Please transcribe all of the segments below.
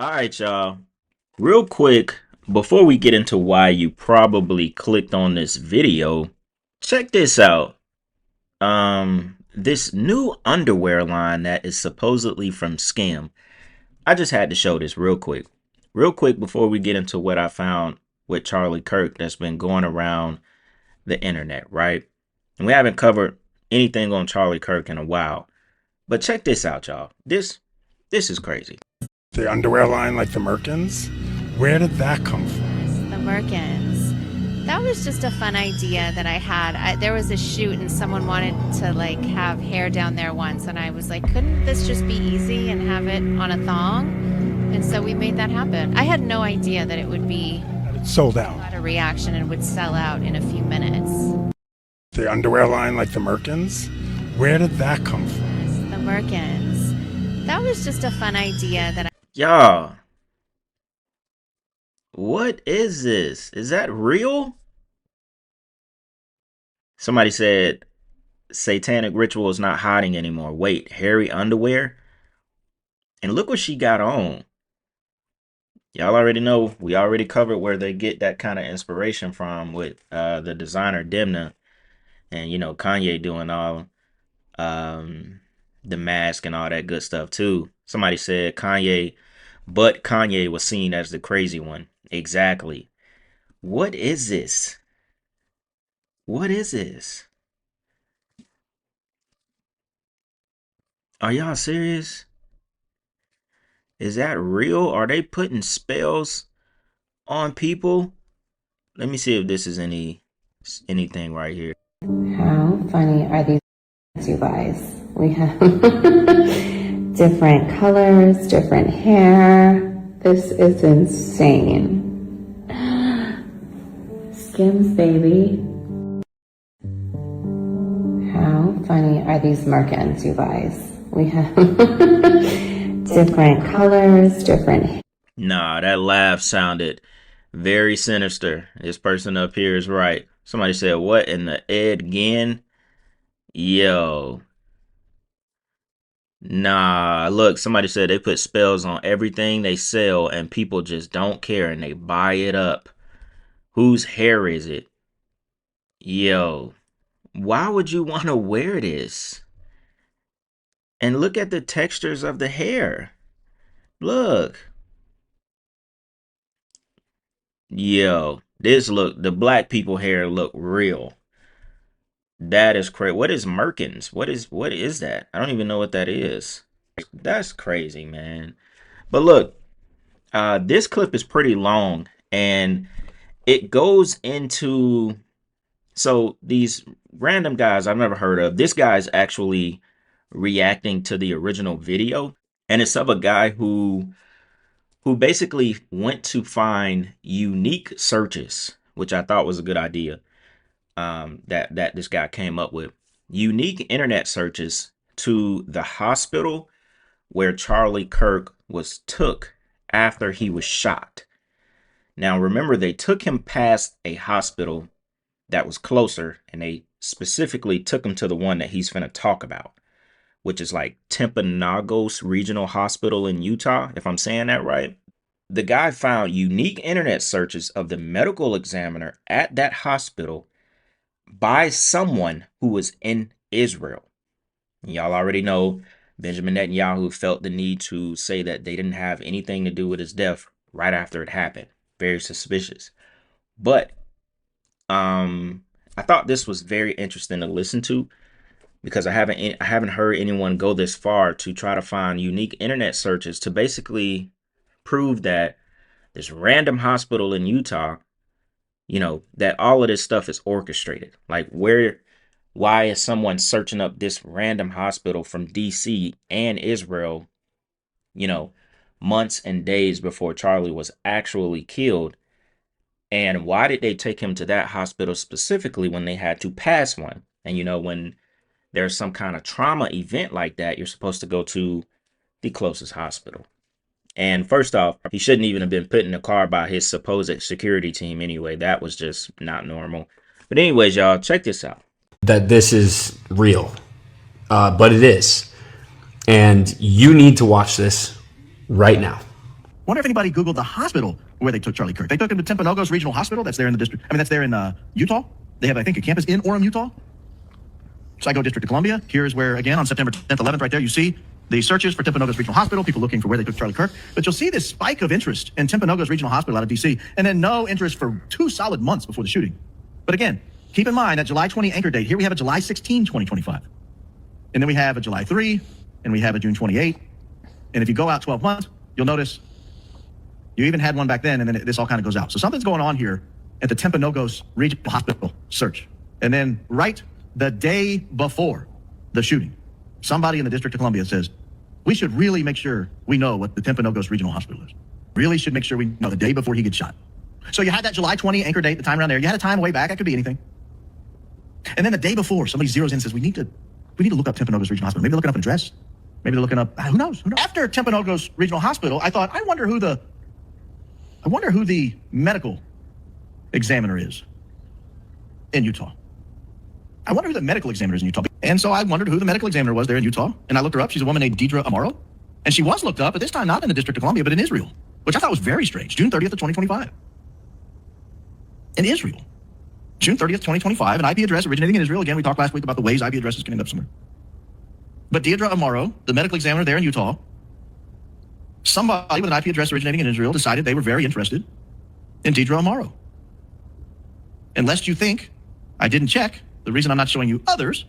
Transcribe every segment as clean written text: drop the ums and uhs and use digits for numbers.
All right, y'all. Real quick, before we get into why you probably clicked on this video, check this out. This new underwear line that is supposedly from Skim. I just had to show this real quick. Real quick before we get into what I found with Charlie Kirk that's been going around the internet, right? And we haven't covered anything on Charlie Kirk in a while. But check this out, y'all. This is crazy. The underwear line, like the Merkins? Where did that come from? The Merkins. That was just a fun idea that I had. There was a shoot and someone wanted to have hair down there once, and I was like, couldn't this just be easy and have it on a thong? And so we made that happen. I had no idea that it would be Sold out. a reaction and would sell out in a few minutes. The underwear line, like the Merkins? Where did that come from? The Merkins. That was just a fun idea that Y'all, what is this? Is that real? Somebody said satanic ritual is not hiding anymore. Wait, hairy underwear? And look what she got on. Y'all already know, we already covered where they get that kind of inspiration from with the designer Demna and, Kanye doing all the mask and all that good stuff too. Somebody said Kanye was seen as the crazy one. Exactly. What is this? What is this? Are y'all serious? Is that real? Are they putting spells on people? Let me see if this is anything right here. How funny are these, you guys? We have different colors, different hair. This is insane. Skims, baby. How funny are these Merkins, you guys? We have different colors, different. Nah, that laugh sounded very sinister. This person up here is right. Somebody said, what in the Ed Gein? Yo. Nah, look, somebody said they put spells on everything they sell and people just don't care and they buy it up. Whose hair is it? Yo, why would you want to wear this? And look at the textures of the hair. Look. Yo, the black people hair look real. That is crazy. What is Merkins? What is that? I don't even know what that is. That's crazy, man. But look, this clip is pretty long and it goes into, so these random guys I've never heard of. This guy's actually reacting to the original video, and it's of a guy who basically went to find unique searches, which I thought was a good idea. That this guy came up with unique internet searches to the hospital where Charlie Kirk was took after he was shot. Now, remember, they took him past a hospital that was closer, and they specifically took him to the one that he's finna talk about, which is like Timpanogos Regional Hospital in Utah, if I'm saying that right. The guy found unique internet searches of the medical examiner at that hospital by someone who was in Israel. Y'all already know Benjamin Netanyahu felt the need to say that they didn't have anything to do with his death right after it happened. Very suspicious. But I thought this was very interesting to listen to because I haven't heard anyone go this far to try to find unique internet searches to basically prove that this random hospital in Utah, that all of this stuff is orchestrated. Like, why is someone searching up this random hospital from DC and Israel, months and days before Charlie was actually killed? And why did they take him to that hospital specifically when they had to pass one? And when there's some kind of trauma event like that, you're supposed to go to the closest hospital. And first off, he shouldn't even have been put in a car by his supposed security team anyway. That was just not normal. But anyways, y'all, check this out. That this is real, but it is. And you need to watch this right now. Wonder if anybody Googled the hospital where they took Charlie Kirk. They took him to Timpanogos Regional Hospital. That's there in the district. I mean, that's there in Utah. They have, I think, a campus in Orem, Utah. So I go District of Columbia. Here's where, again, on September 10th, 11th, right there, you see the searches for Timpanogos Regional Hospital, people looking for where they took Charlie Kirk. But you'll see this spike of interest in Timpanogos Regional Hospital out of D.C., and then no interest for 2 solid months before the shooting. But again, keep in mind that July 20 anchor date. Here we have a July 16, 2025. And then we have a July 3, and we have a June 28. And if you go out 12 months, you'll notice you even had one back then, and then this all kind of goes out. So something's going on here at the Timpanogos Regional Hospital search. And then right the day before the shooting, somebody in the District of Columbia says, we should really make sure we know what the Timpanogos Regional Hospital is. Really should make sure we know the day before he gets shot. So you had that July 20 anchor date, the time around there. You had a time way back. That could be anything. And then the day before, somebody zeroes in and says, we need to look up Timpanogos Regional Hospital. Maybe they're looking up an address. Maybe they're looking up, who knows? After Timpanogos Regional Hospital, I thought, I wonder who the medical examiner is in Utah. I wonder who the medical examiner is in Utah. And so I wondered who the medical examiner was there in Utah. And I looked her up. She's a woman named Deidre Amaro. And she was looked up, at this time not in the District of Columbia, but in Israel, which I thought was very strange. June 30th of 2025. In Israel. June 30th, 2025, an IP address originating in Israel. Again, we talked last week about the ways IP addresses can end up somewhere. But Deidre Amaro, the medical examiner there in Utah, somebody with an IP address originating in Israel decided they were very interested in Deidre Amaro. And lest you think I didn't check, the reason I'm not showing you others,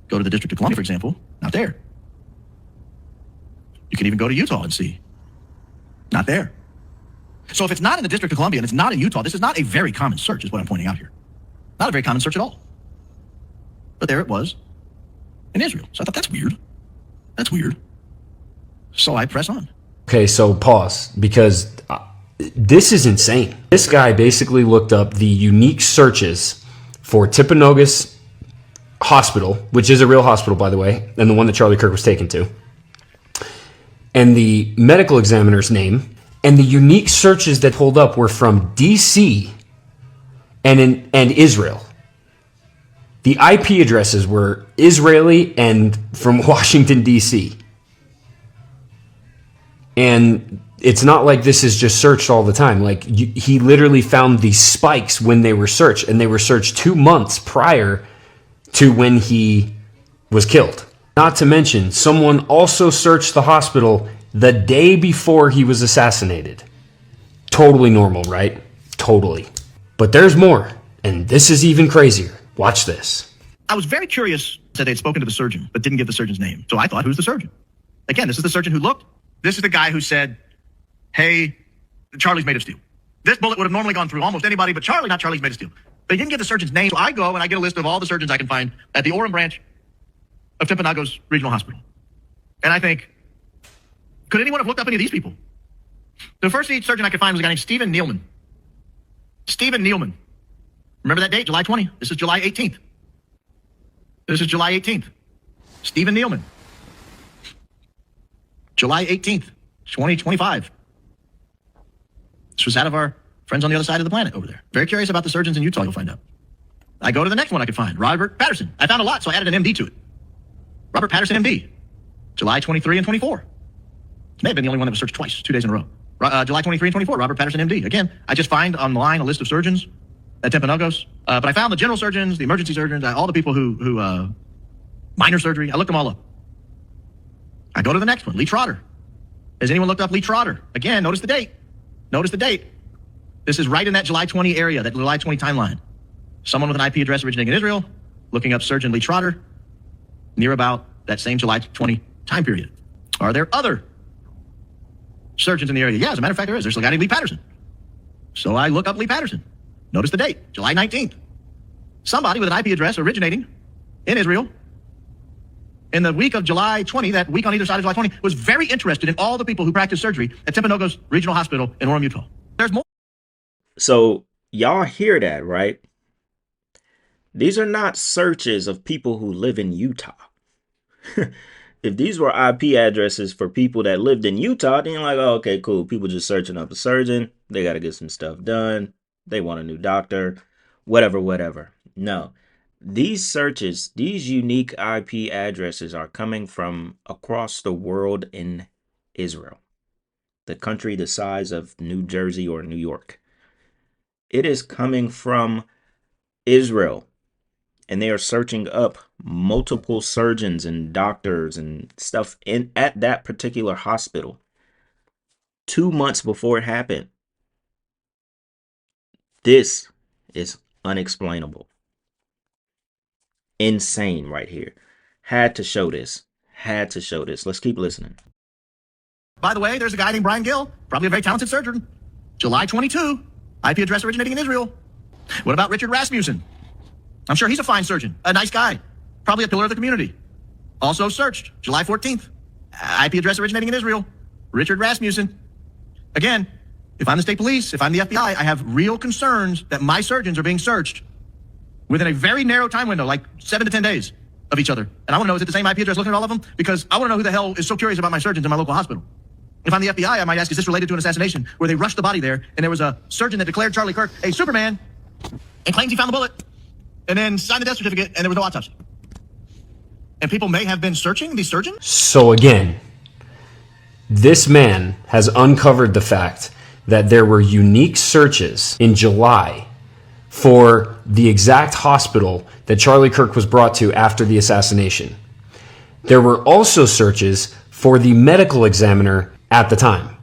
go to the District of Columbia, for example, not there. You can even go to Utah and see. Not there. So if it's not in the District of Columbia and it's not in Utah, this is not a very common search, is what I'm pointing out here. Not a very common search at all. But there it was in Israel. So I thought, that's weird. That's weird. So I press on. Okay, so pause, because this is insane. This guy basically looked up the unique searches for Timpanogos Hospital, which is a real hospital, by the way, and the one that Charlie Kirk was taken to, and the medical examiner's name, and the unique searches that pulled up were from D.C. and Israel. The IP addresses were Israeli and from Washington, D.C. And it's not like this is just searched all the time. Like, he literally found these spikes when they were searched, and they were searched 2 months prior to when he was killed. Not to mention, someone also searched the hospital the day before he was assassinated. Totally normal, right? Totally. But there's more, and this is even crazier. Watch this. I was very curious that they'd spoken to the surgeon, but didn't give the surgeon's name. So I thought, who's the surgeon? Again, this is the surgeon who looked. This is the guy who said, hey, Charlie's made of steel. This bullet would have normally gone through almost anybody, but Charlie's made of steel. But he didn't give the surgeon's name. So I go and I get a list of all the surgeons I can find at the Orem branch of Timpanogos Regional Hospital. And I think, could anyone have looked up any of these people? The first surgeon I could find was a guy named Stephen Nealman. Stephen Nealman. Remember that date, July 20? This is July 18th. This is July 18th. Stephen Nealman. July 18th, 2025. This was out of our friends on the other side of the planet over there. Very curious about the surgeons in Utah, you'll find out. I go to the next one I could find, Robert Patterson. I found a lot, so I added an MD to it. Robert Patterson, MD. July 23 and 24. May have been the only one that was searched twice, 2 days in a row. July 23 and 24, Robert Patterson, MD. Again, I just find online a list of surgeons at Timpanogos. But I found the general surgeons, the emergency surgeons, all the people who minor surgery. I looked them all up. I go to the next one, Lee Trotter. Has anyone looked up Lee Trotter? Again, notice the date. Notice the date. This is right in that July 20 area, that July 20 timeline. Someone with an IP address originating in Israel, looking up surgeon Lee Trotter, near about that same July 20 time period. Are there other surgeons in the area? Yeah, as a matter of fact, there is. There's a guy named Lee Patterson. So I look up Lee Patterson. Notice the date, July 19th. Somebody with an IP address originating in Israel in the week of July 20, that week on either side of July 20, was very interested in all the people who practice surgery at Timpanogos Regional Hospital in Orem, Utah. There's more. So y'all hear that, right? These are not searches of people who live in Utah. If these were IP addresses for people that lived in Utah, then you're like, oh, okay, cool. People just searching up a surgeon. They got to get some stuff done. They want a new doctor, whatever. No. These searches, these unique IP addresses are coming from across the world in Israel. the country the size of New Jersey or New York. It is coming from Israel, and they are searching up multiple surgeons and doctors and stuff in at that particular hospital 2 months before it happened. This is unexplainable. Insane right here. Had to show this. Had to show this. Let's keep listening. By the way, there's a guy named Brian Gill, probably a very talented surgeon. July 22, IP address originating in Israel. What about Richard Rasmussen? I'm sure he's a fine surgeon, a nice guy, probably a pillar of the community. Also searched, July 14th, IP address originating in Israel. Richard Rasmussen. Again, if I'm the state police, if I'm the FBI, I have real concerns that my surgeons are being searched within a very narrow time window, like 7 to 10 days of each other. And I want to know, is it the same IP address looking at all of them? Because I want to know who the hell is so curious about my surgeons in my local hospital. If I'm the FBI, I might ask, is this related to an assassination where they rushed the body there and there was a surgeon that declared Charlie Kirk a Superman and claims he found the bullet and then signed the death certificate and there was no autopsy? And people may have been searching these surgeons? So again, this man has uncovered the fact that there were unique searches in July for the exact hospital that Charlie Kirk was brought to after the assassination. There were also searches for the medical examiner at the time.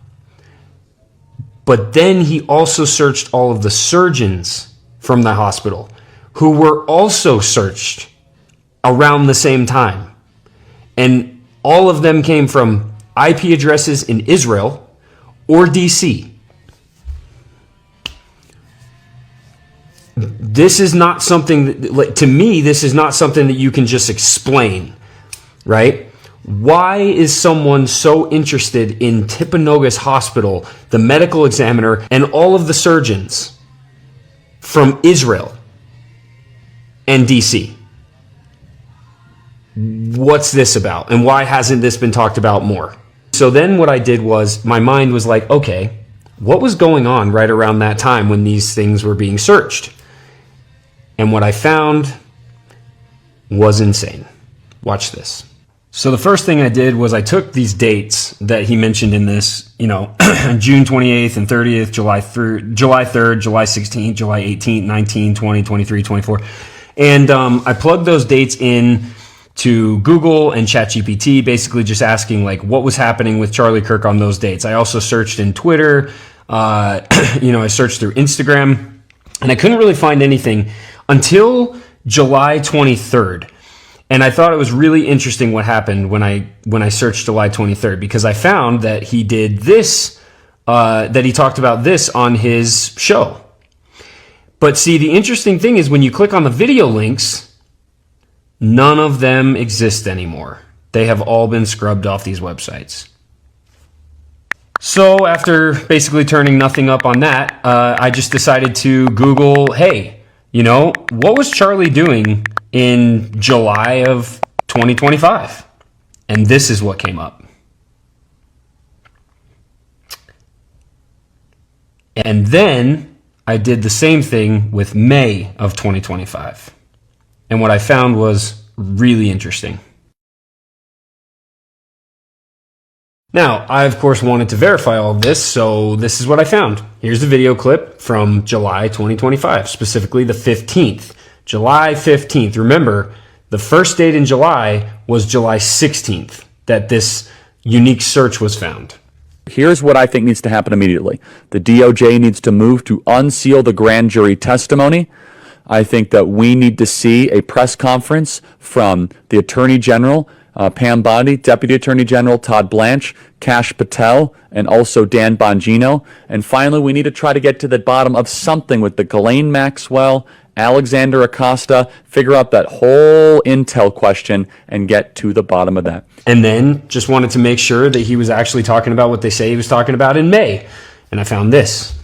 But then he also searched all of the surgeons from the hospital who were also searched around the same time. And all of them came from IP addresses in Israel or DC. This is not something that, like, to me, this is not something that you can just explain, right? Why is someone so interested in Timpanogos Hospital, the medical examiner, and all of the surgeons from Israel and DC? What's this about? And why hasn't this been talked about more? So then what I did was, my mind was like, okay, what was going on right around that time when these things were being searched? And what I found was insane. Watch this. So the first thing I did was I took these dates that he mentioned in this, June 28th and 30th, July 3rd, July 16th, July 18th, 19, 20, 23, 24. And I plugged those dates in to Google and ChatGPT, basically just asking like what was happening with Charlie Kirk on those dates. I also searched in Twitter, I searched through Instagram, and I couldn't really find anything until July 23rd. And I thought it was really interesting what happened when I searched July 23rd, because I found that he did this, that he talked about this on his show. But see, the interesting thing is when you click on the video links, none of them exist anymore. They have all been scrubbed off these websites. So after basically turning nothing up on that, I just decided to Google, hey, what was Charlie doing in July of 2025? And this is what came up. And then I did the same thing with May of 2025. And what I found was really interesting. Now, I of course wanted to verify all of this, so this is what I found. Here's the video clip from July 2025, specifically the 15th. July 15th. Remember, the first date in July was July 16th that this unique search was found. Here's what I think needs to happen immediately. The DOJ needs to move to unseal the grand jury testimony. I think that we need to see a press conference from the Attorney General, Pam Bondi, Deputy Attorney General Todd Blanche, Kash Patel, and also Dan Bongino. And finally, we need to try to get to the bottom of something with the Ghislaine Maxwell, Alexander Acosta, figure out that whole intel question and get to the bottom of that. And then just wanted to make sure that he was actually talking about what they say he was talking about in May. And I found this.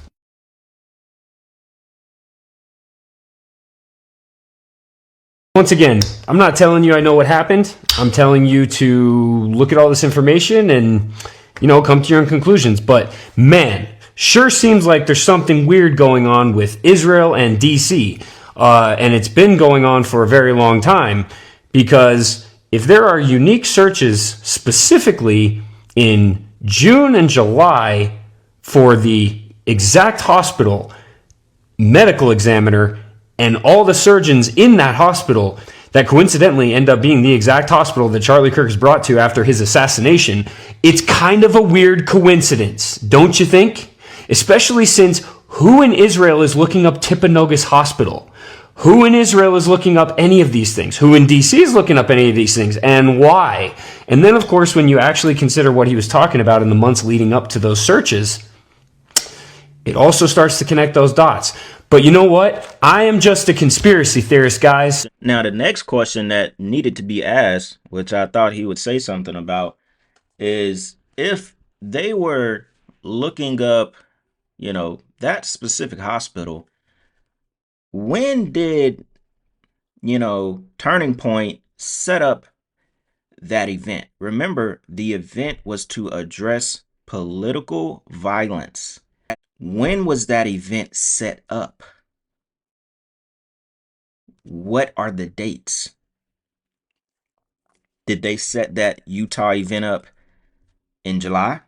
Once again, I'm not telling you I know what happened. I'm telling you to look at all this information and, come to your own conclusions. But man, sure seems like there's something weird going on with Israel and DC. And it's been going on for a very long time, because if there are unique searches specifically in June and July for the exact hospital, medical examiner, and all the surgeons in that hospital that coincidentally end up being the exact hospital that Charlie Kirk is brought to after his assassination. It's kind of a weird coincidence, don't you think? Especially since who in Israel is looking up Timpanogos Hospital? Who in Israel is looking up any of these things? Who in DC is looking up any of these things? And why? And then, of course, when you actually consider what he was talking about in the months leading up to those searches, it also starts to connect those dots. But you know what? I am just a conspiracy theorist, guys. Now, the next question that needed to be asked, which I thought he would say something about, is if they were looking up, that specific hospital, when did, Turning Point set up that event? Remember, the event was to address political violence. When was that event set up? What are the dates? Did they set that Utah event up in July,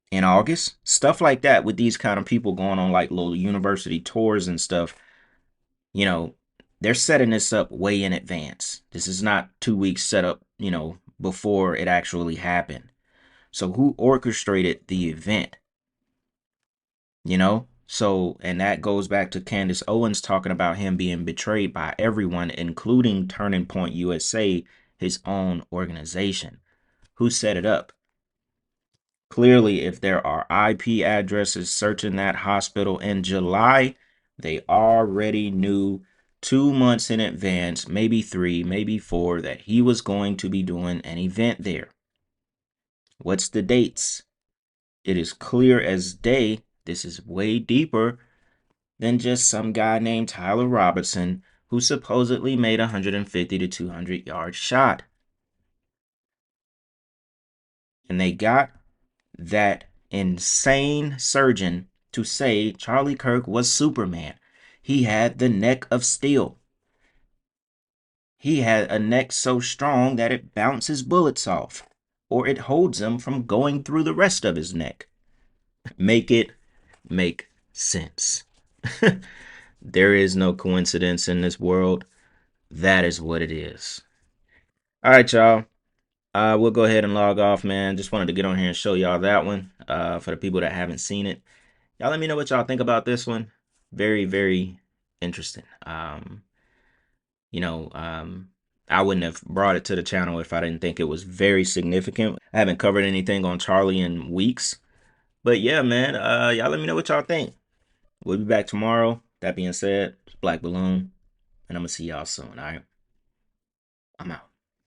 in August? Stuff like that with these kind of people going on like little university tours and stuff. They're setting this up way in advance. This is not 2 weeks set up, before it actually happened. So who orchestrated the event? So, and that goes back to Candace Owens talking about him being betrayed by everyone, including Turning Point USA, his own organization. Who set it up? Clearly, if there are IP addresses searching that hospital in July, they already knew 2 months in advance, maybe 3, maybe 4, that he was going to be doing an event there. What's the dates? It is clear as day. This is way deeper than just some guy named Tyler Robertson who supposedly made a 150 to 200 yard shot. And they got that insane surgeon to say Charlie Kirk was Superman. He had the neck of steel. He had a neck so strong that it bounces bullets off, or it holds them from going through the rest of his neck. Make it make sense. There is no coincidence in this world. That is what it is. All right, y'all. We'll go ahead and log off, man. Just wanted to get on here and show y'all that one for the people that haven't seen it. Y'all let me know what y'all think about this one. Very, very interesting. I wouldn't have brought it to the channel if I didn't think it was very significant. I haven't covered anything on Charlie in weeks. But yeah, man, y'all let me know what y'all think. We'll be back tomorrow. That being said, it's Black Balloon, and I'm going to see y'all soon, all right? I'm out.